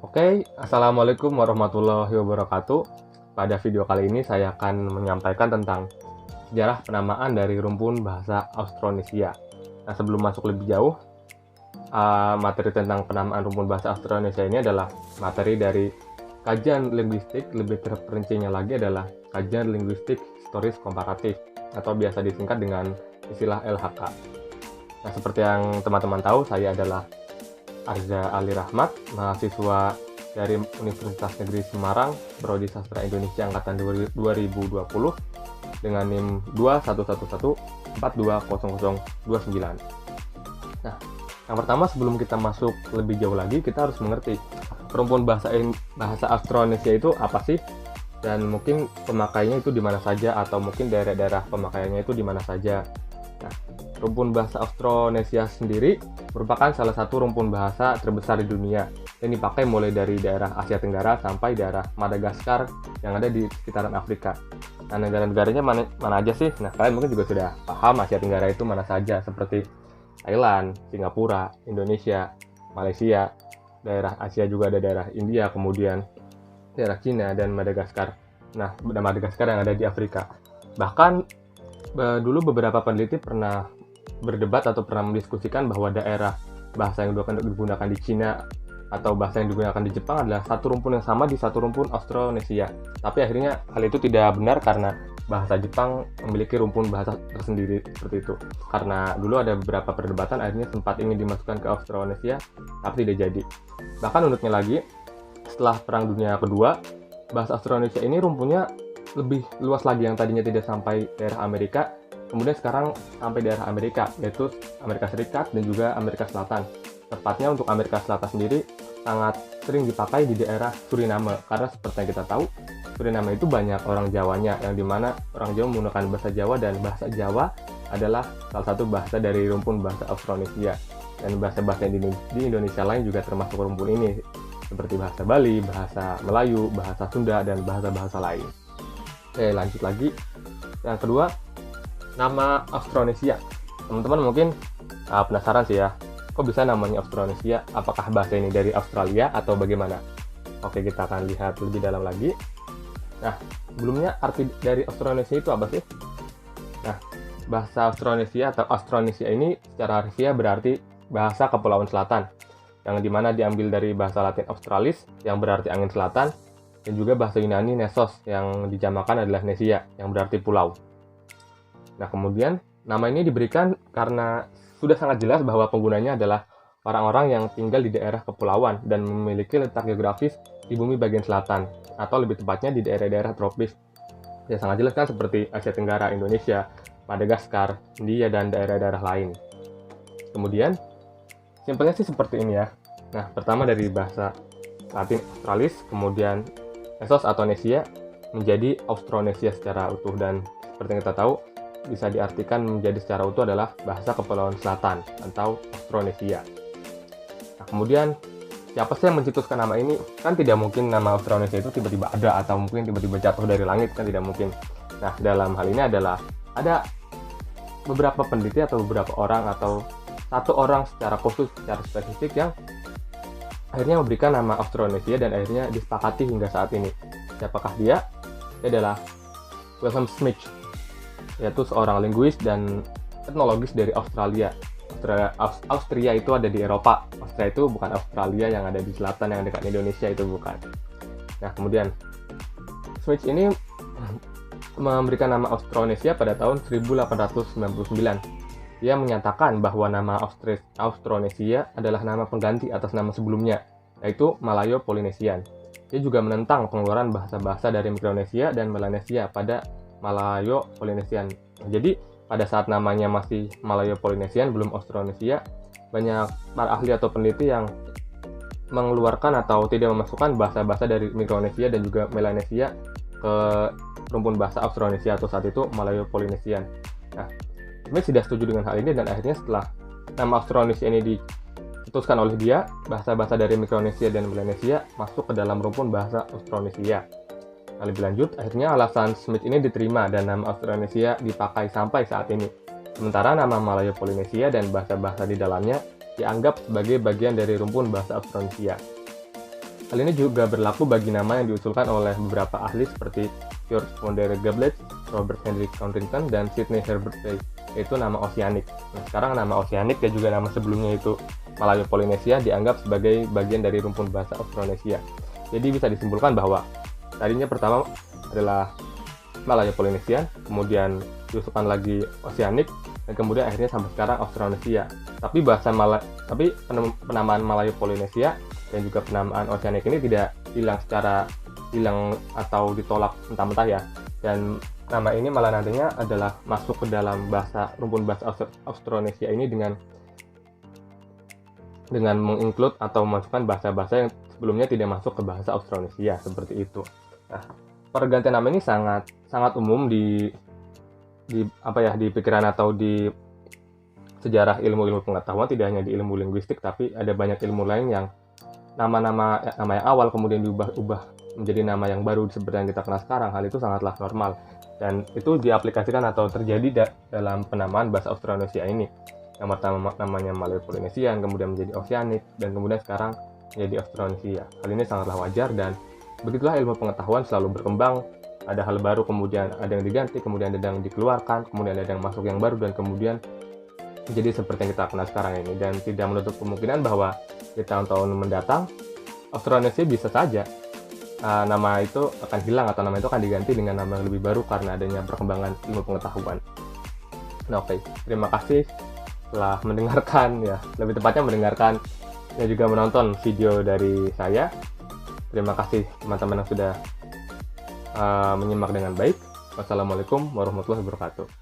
Oke, Assalamualaikum warahmatullahi wabarakatuh. Pada video kali ini saya akan menyampaikan tentang sejarah penamaan dari rumpun bahasa Austronesia. Nah, sebelum masuk lebih jauh, materi tentang penamaan rumpun bahasa Austronesia ini adalah materi dari kajian linguistik, lebih terperincinya lagi adalah kajian linguistik historis komparatif, atau biasa disingkat dengan istilah LHK. Nah, seperti yang teman-teman tahu, saya adalah Arza Ali Rahmat, mahasiswa dari Universitas Negeri Semarang, Prodi Sastra Indonesia Angkatan 2020 dengan NIM 2111420029. Nah, yang pertama sebelum kita masuk lebih jauh lagi, kita harus mengerti rumpun bahasa Austronesia itu apa sih, dan mungkin pemakaiannya itu di mana saja, atau mungkin daerah-daerah pemakaiannya itu di mana saja. Nah, rumpun bahasa Austronesia sendiri merupakan salah satu rumpun bahasa terbesar di dunia yang dipakai mulai dari daerah Asia Tenggara sampai daerah Madagaskar yang ada di sekitaran Afrika. Nah, negara-negaranya mana aja sih? Nah, kalian mungkin juga sudah paham Asia Tenggara itu mana saja, seperti Thailand, Singapura, Indonesia, Malaysia, daerah Asia juga ada daerah India, kemudian daerah Cina, dan Madagaskar. Nah, Madagaskar yang ada di Afrika. Bahkan dulu beberapa peneliti pernah berdebat atau pernah mendiskusikan bahwa daerah bahasa yang digunakan di Cina atau bahasa yang digunakan di Jepang adalah satu rumpun yang sama di satu rumpun Austronesia. Tapi akhirnya hal itu tidak benar karena bahasa Jepang memiliki rumpun bahasa tersendiri seperti itu. Karena dulu ada beberapa perdebatan, akhirnya sempat ingin dimasukkan ke Austronesia, tapi tidak jadi. Bahkan uniknya lagi, setelah Perang Dunia Kedua, bahasa Austronesia ini rumpunnya lebih luas lagi, yang tadinya tidak sampai daerah Amerika, kemudian sekarang sampai daerah Amerika, yaitu Amerika Serikat dan juga Amerika Selatan. Tepatnya untuk Amerika Selatan sendiri sangat sering dipakai di daerah Suriname, karena seperti yang kita tahu, Suriname itu banyak orang Jawanya, yang dimana orang Jawa menggunakan bahasa Jawa, dan bahasa Jawa adalah salah satu bahasa dari rumpun bahasa Austronesia. Dan bahasa-bahasa di Indonesia lain juga termasuk rumpun ini, seperti bahasa Bali, bahasa Melayu, bahasa Sunda, dan bahasa-bahasa lain. Oke, lanjut lagi. Yang kedua, nama Austronesia. Teman-teman mungkin penasaran sih ya, kok bisa namanya Austronesia? Apakah bahasa ini dari Australia atau bagaimana? Oke, kita akan lihat lebih dalam lagi. Nah, sebelumnya arti dari Austronesia itu apa sih? Nah, bahasa Austronesia atau Austronesia ini secara harfiah berarti bahasa Kepulauan Selatan, yang dimana diambil dari bahasa Latin Australis yang berarti angin selatan, dan juga bahasa Yunani Nesos yang dijamakan adalah Nesia yang berarti pulau. Nah, kemudian nama ini diberikan karena sudah sangat jelas bahwa penggunanya adalah orang-orang yang tinggal di daerah kepulauan dan memiliki letak geografis di bumi bagian selatan, atau lebih tepatnya di daerah-daerah tropis. Ya, sangat jelas kan, seperti Asia Tenggara, Indonesia, Madagaskar, India, dan daerah-daerah lain. Kemudian, simpelnya sih seperti ini ya. Nah, pertama dari bahasa Latin Australis, kemudian Nesos atau Nesia menjadi Austronesia secara utuh, dan seperti yang kita tahu bisa diartikan menjadi secara utuh adalah bahasa Kepulauan Selatan atau Austronesia. Nah, kemudian siapa sih yang mencetuskan nama ini? Kan tidak mungkin nama Austronesia itu tiba-tiba ada atau mungkin tiba-tiba jatuh dari langit, kan tidak mungkin. Nah, dalam hal ini adalah ada beberapa peneliti atau beberapa orang atau satu orang secara khusus, secara spesifik yang akhirnya memberikan nama Austronesia dan akhirnya disepakati hingga saat ini. Siapakah dia? Dia adalah Wilhelm Schmidt, yaitu seorang linguis dan etnologis dari Australia. Austria itu ada di Eropa. Austria itu bukan Australia yang ada di selatan yang dekat Indonesia, itu bukan. Nah, kemudian Schmidt ini memberikan nama Austronesia pada tahun 1899. Dia menyatakan bahwa nama Austronesia adalah nama pengganti atas nama sebelumnya, yaitu Malayo-Polynesian. Dia juga menentang pengeluaran bahasa-bahasa dari Mikronesia dan Melanesia pada Malayo-Polynesian. Jadi, pada saat namanya masih Malayo-Polynesian, belum Austronesia, banyak para ahli atau peneliti yang mengeluarkan atau tidak memasukkan bahasa-bahasa dari Mikronesia dan juga Melanesia ke rumpun bahasa Austronesia atau saat itu Malayo-Polynesian. Nah, Smith tidak setuju dengan hal ini, dan akhirnya setelah nama Austronesia ini diputuskan oleh dia, bahasa-bahasa dari Mikronesia dan Melanesia masuk ke dalam rumpun bahasa Austronesia. Nah, lebih lanjut, akhirnya alasan Smith ini diterima dan nama Austronesia dipakai sampai saat ini. Sementara nama Malayo-Polinesia dan bahasa-bahasa di dalamnya dianggap sebagai bagian dari rumpun bahasa Austronesia. Hal ini juga berlaku bagi nama yang diusulkan oleh beberapa ahli seperti George Wonder Gablet, Robert Henry Codrington, dan Sidney Herbert Bay, yaitu nama Oceanic. Nah, sekarang nama Oceanic dan juga nama sebelumnya itu Malayo-Polinesia dianggap sebagai bagian dari rumpun bahasa Austronesia. Jadi bisa disimpulkan bahwa tadinya pertama adalah Malayo-Polynesian, kemudian diusulkan lagi Oceanic, dan kemudian akhirnya sampai sekarang Austronesia. Tapi penamaan Malayo-Polinesia dan juga penamaan Oceanic ini tidak hilang atau ditolak mentah-mentah ya. Dan nama ini malah nantinya adalah masuk ke dalam rumpun bahasa Austronesia ini dengan menginclude atau memasukkan bahasa-bahasa yang sebelumnya tidak masuk ke bahasa Austronesia, seperti itu. Nah, pergantian nama ini sangat umum di pikiran atau di sejarah ilmu pengetahuan, tidak hanya di ilmu linguistik, tapi ada banyak ilmu lain yang nama yang awal kemudian diubah menjadi nama yang baru seperti yang kita kenal sekarang. Hal itu sangatlah normal dan itu diaplikasikan atau terjadi dalam penamaan bahasa Austronesia ini. Yang pertama namanya Malayo-Polynesian, kemudian menjadi Oceanic, dan kemudian sekarang menjadi Austronesia. Hal ini sangatlah wajar dan begitulah ilmu pengetahuan selalu berkembang. Ada hal baru, kemudian ada yang diganti, kemudian ada yang dikeluarkan, kemudian ada yang masuk yang baru, dan kemudian jadi seperti yang kita kenal sekarang ini. Dan tidak menutup kemungkinan bahwa di tahun-tahun mendatang Austronesia bisa saja nama itu akan hilang atau nama itu akan diganti dengan nama yang lebih baru karena adanya perkembangan ilmu pengetahuan. Nah, oke. Terima kasih telah mendengarkan, ya lebih tepatnya mendengarkan dan juga menonton video dari saya. Terima kasih teman-teman yang sudah menyimak dengan baik. Wassalamualaikum warahmatullahi wabarakatuh.